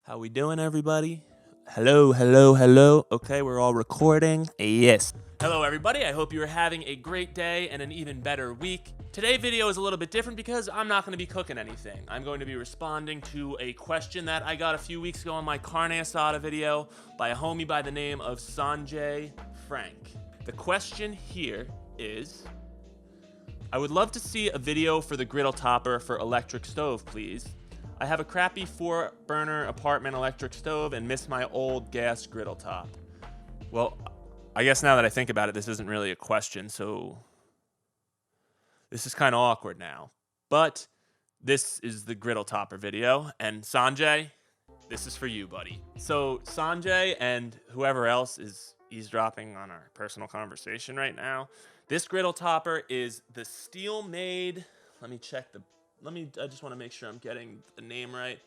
How we doing, everybody? Hello, hello, hello. Okay, we're all recording. Yes. Hello, everybody. I hope you're having a great day and an even better week. Today's video is a little bit different because I'm not going to be cooking anything. I'm going to be responding to a question that I got a few weeks ago on my carne asada video by a homie by the name of Sanjay Frank. The question here is, I would love to see a video for the griddle topper for electric stove, please. I have a crappy 4-burner apartment electric stove and miss my old gas griddle top. Well, I guess now that I think about it, this isn't really a question, so this is kind of awkward now. But this is the griddle topper video, and Sanjay, this is for you, buddy. So Sanjay and whoever else is eavesdropping on our personal conversation right now, this griddle topper is the Steelmade, I just want to make sure I'm getting the name right.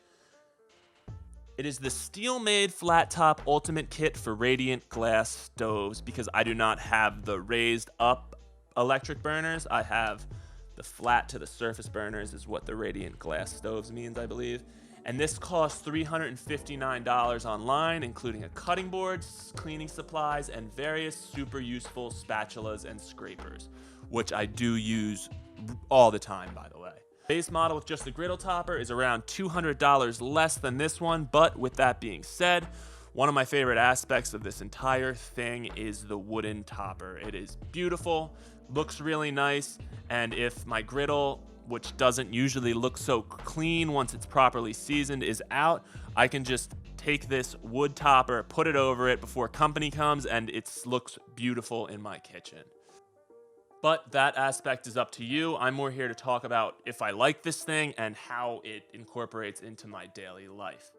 It is the Steelmade Flat Top Ultimate Kit for Radiant Glass Stoves, because I do not have the raised up electric burners. I have the flat to the surface burners is what the Radiant Glass Stoves means, I believe. And this costs $359 online, including a cutting board, cleaning supplies, and various super useful spatulas and scrapers, which I do use all the time, by the way. Base model with just the griddle topper is around $200 less than this one, but with that being said, one of my favorite aspects of this entire thing is the wooden topper. It is beautiful, looks really nice, and if my griddle, which doesn't usually look so clean once it's properly seasoned, is out, I can just take this wood topper, put it over it before company comes, and it looks beautiful in my kitchen. But that aspect is up to you. I'm more here to talk about if I like this thing and how it incorporates into my daily life.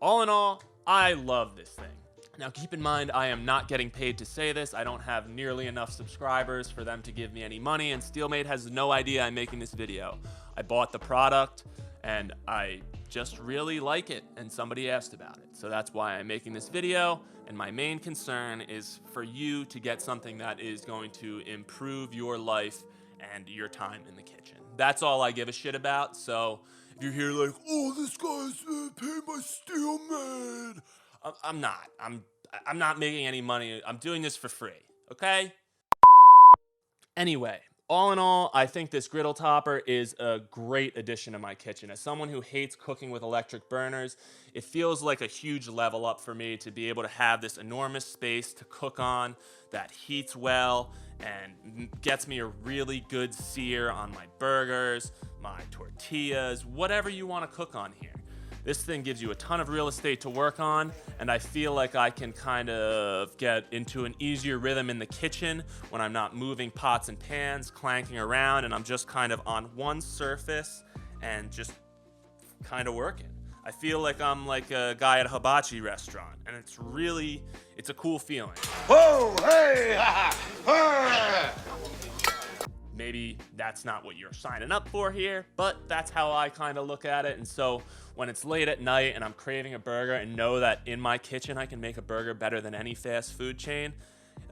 All in all, I love this thing. Now keep in mind, I am not getting paid to say this. I don't have nearly enough subscribers for them to give me any money, and Steelmade has no idea I'm making this video. I bought the product and I just really like it, and somebody asked about it. So that's why I'm making this video, and my main concern is for you to get something that is going to improve your life and your time in the kitchen. That's all I give a shit about. So if you're here like, oh, this guy's paid by Steelmade, I'm not. I'm not making any money. I'm doing this for free, okay? Anyway, all in all, I think this griddle topper is a great addition to my kitchen. As someone who hates cooking with electric burners, it feels like a huge level up for me to be able to have this enormous space to cook on that heats well and gets me a really good sear on my burgers, my tortillas, whatever you want to cook on here. This thing gives you a ton of real estate to work on, and I feel like I can kind of get into an easier rhythm in the kitchen when I'm not moving pots and pans, clanking around, and I'm just kind of on one surface and just kind of working. I feel like I'm like a guy at a hibachi restaurant, and it's a cool feeling. Whoa, hey, ha, ha. Maybe that's not what you're signing up for here, but that's how I kind of look at it. And so when it's late at night and I'm craving a burger and know that in my kitchen I can make a burger better than any fast food chain,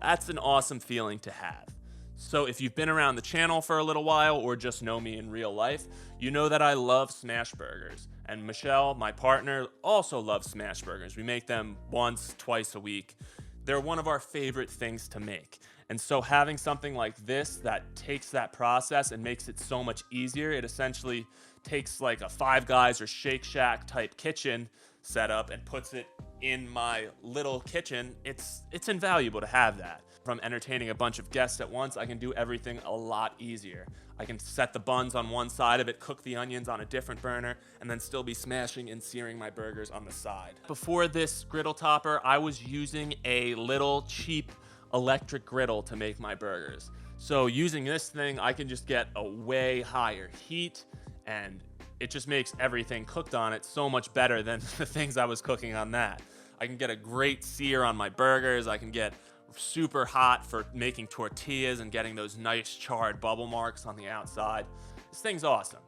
that's an awesome feeling to have. So if you've been around the channel for a little while or just know me in real life, you know that I love smash burgers. And Michelle, my partner, also loves smash burgers. We make them once, twice a week. They're one of our favorite things to make. And so having something like this that takes that process and makes it so much easier, it essentially takes like a Five Guys or Shake Shack type kitchen setup and puts it in my little kitchen. It's invaluable to have that. From entertaining a bunch of guests at once, I can do everything a lot easier. I can set the buns on one side of it, cook the onions on a different burner, and then still be smashing and searing my burgers on the side. Before this griddle topper, I was using a little cheap electric griddle to make my burgers. So using this thing, I can just get a way higher heat, and it just makes everything cooked on it so much better than the things I was cooking on that. I can get a great sear on my burgers. I can get super hot for making tortillas and getting those nice charred bubble marks on the outside. This thing's awesome.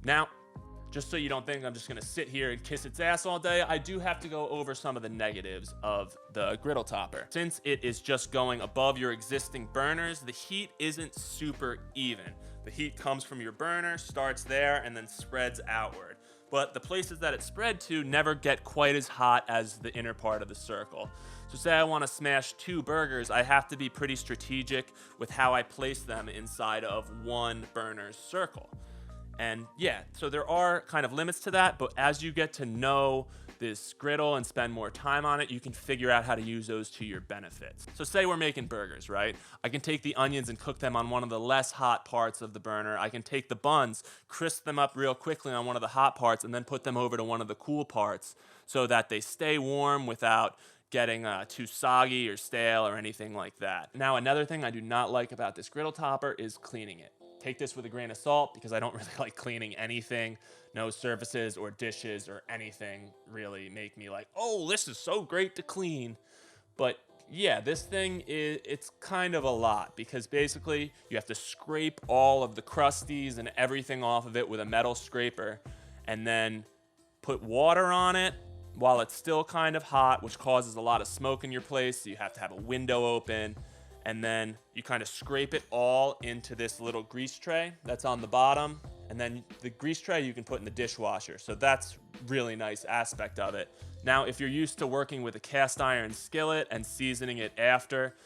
Now, just so you don't think I'm just gonna sit here and kiss its ass all day, I do have to go over some of the negatives of the griddle topper. Since it is just going above your existing burners, the heat isn't super even. The heat comes from your burner, starts there, and then spreads outward. but the places that it's spread to never get quite as hot as the inner part of the circle. So say I want to smash 2 burgers, I have to be pretty strategic with how I place them inside of one burner's circle. And yeah, so there are kind of limits to that, but as you get to know this griddle and spend more time on it, you can figure out how to use those to your benefits. So say we're making burgers, right? I can take the onions and cook them on one of the less hot parts of the burner. I can take the buns, crisp them up real quickly on one of the hot parts, and then put them over to one of the cool parts so that they stay warm without getting too soggy or stale or anything like that. Now, another thing I do not like about this griddle topper is cleaning it. Take this with a grain of salt because I don't really like cleaning anything. No surfaces or dishes or anything really make me like, oh, this is so great to clean. But yeah, this thing it's kind of a lot because basically you have to scrape all of the crusties and everything off of it with a metal scraper and then put water on it while it's still kind of hot, which causes a lot of smoke in your place. So you have to have a window open. And then you kind of scrape it all into this little grease tray that's on the bottom. And then the grease tray you can put in the dishwasher. So that's really nice aspect of it. Now, if you're used to working with a cast iron skillet and seasoning it after,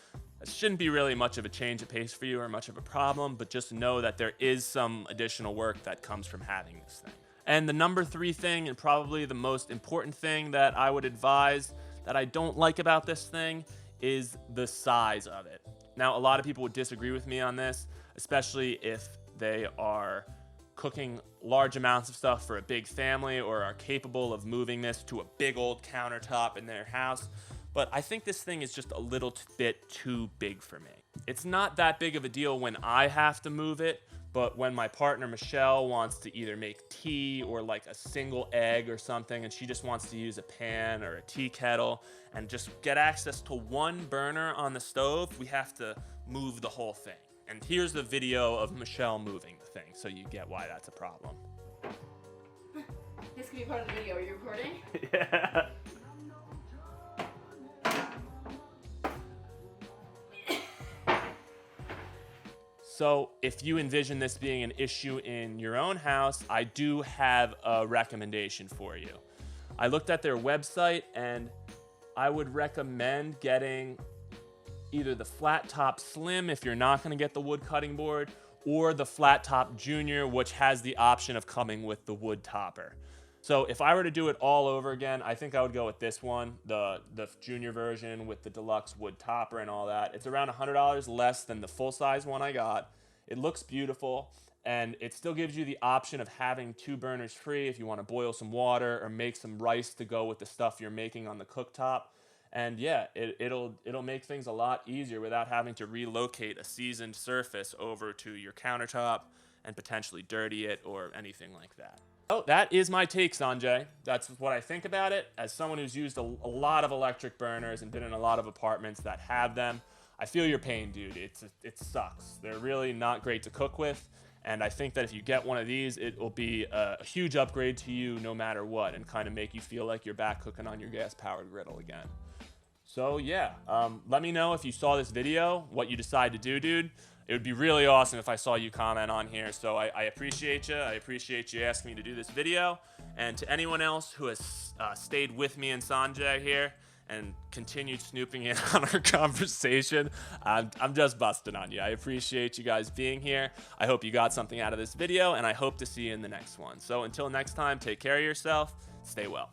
it shouldn't be really much of a change of pace for you or much of a problem, but just know that there is some additional work that comes from having this thing. And the number 3 thing, and probably the most important thing that I would advise that I don't like about this thing, is the size of it. Now, a lot of people would disagree with me on this, especially if they are cooking large amounts of stuff for a big family or are capable of moving this to a big old countertop in their house. But I think this thing is just a little bit too big for me. It's not that big of a deal when I have to move it, but when my partner Michelle wants to either make tea or like a single egg or something, and she just wants to use a pan or a tea kettle and just get access to one burner on the stove, we have to move the whole thing. And here's the video of Michelle moving the thing, so you get why that's a problem. This can be part of the video. Are you recording? Yeah. So if you envision this being an issue in your own house, I do have a recommendation for you. I looked at their website and I would recommend getting either the flat top slim if you're not going to get the wood cutting board, or the flat top junior, which has the option of coming with the wood topper. So if I were to do it all over again, I think I would go with this one, the junior version with the deluxe wood topper and all that. It's around $100 less than the full-size one I got. It looks beautiful, and it still gives you the option of having 2 burners free if you want to boil some water or make some rice to go with the stuff you're making on the cooktop. And yeah, it'll make things a lot easier without having to relocate a seasoned surface over to your countertop and potentially dirty it or anything like that. Oh, that is my take, Sanjay. That's what I think about it. As someone who's used a lot of electric burners and been in a lot of apartments that have them, I feel your pain, dude. It sucks. They're really not great to cook with. And I think that if you get one of these, it will be a huge upgrade to you no matter what and kind of make you feel like you're back cooking on your gas-powered griddle again. So yeah, let me know if you saw this video, what you decide to do, dude. It would be really awesome if I saw you comment on here. So I appreciate you. I appreciate you asking me to do this video. And to anyone else who has stayed with me and Sanjay here and continued snooping in on our conversation, I'm just busting on you. I appreciate you guys being here. I hope you got something out of this video, and I hope to see you in the next one. So until next time, take care of yourself. Stay well.